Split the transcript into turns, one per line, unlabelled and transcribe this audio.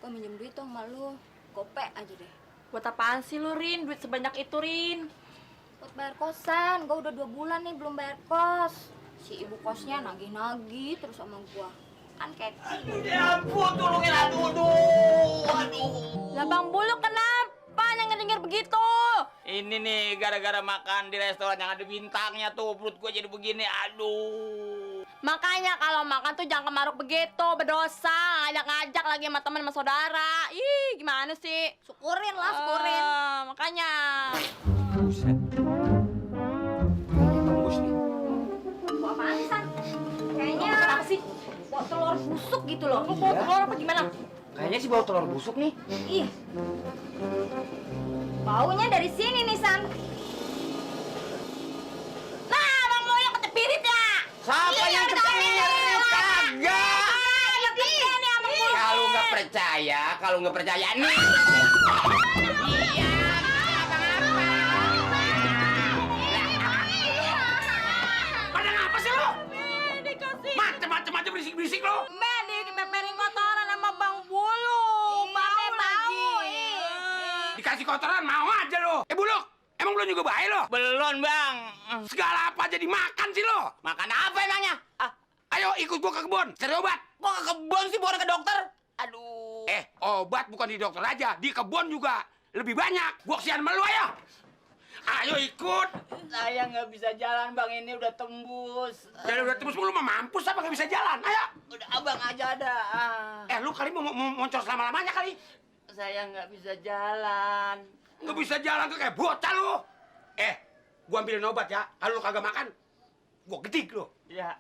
mau minjem duit dong sama lu. Gope aja deh.
Buat apaan sih lu, Rin? Duit sebanyak itu, Rin.
Buat bayar kosan. Gue udah 2 bulan nih belum bayar kos. Si ibu kosnya nagih-nagih terus sama gua. Kan keki.
Ya ampun, tolongin aduh.
Lah Bang Bulu kenapa denger begitu?
Ini nih gara-gara makan di restoran yang ada bintangnya tuh perut gua jadi begini. Aduh.
Makanya kalau makan tuh jangan kemaruk begitu, berdosa, ngajak-ngajak lagi sama teman sama saudara. Ih, gimana sih?
Syukurin lah, syukurin.
Makanya.
Buset. Tembus nih.
Bawa apaan sih, San? Kayaknya
Kenapa sih?
bawa telur busuk gitu loh.
Lu bawa telur apa gimana?
Kayaknya sih bawa telur busuk nih.
Ih. Baunya dari sini nih, San.
Nah, Bang Bulu kecepirit ya.
Siapa yang kepirit? Kagak. Kalau nggak percaya nih. Iya,
Pada ngapa sih lo?
Dikasih.
Macem-macem aja berisik-berisik lo.
Men, dipeperin kotoran sama Bang Bulu.
Bau.
Dikasih kotoran mau aja lo. Buluk, emang belum juga baik lo? Belum bang. Segala apa jadi makan sih lo? Makan apa emangnya? Ayo ikut gua ke kebun, cari obat.
Kok ke kebun sih bukan ke dokter? Aduh.
Obat bukan di dokter aja, di kebun juga lebih banyak. Gua kesian sama lu ayo. Ayo ikut.
Saya nggak bisa jalan bang, ini udah tembus.
Ya udah tembus lu mah mampus apa nggak bisa jalan? Ayo.
Udah abang aja ada.
Lu kali mau moncos selama-lamanya kali.
Saya nggak bisa jalan.
Nggak bisa jalan tuh kayak bocah lu. Gua ambilin obat ya. Kalau lu kagak makan, gua gedik lu.
Ya.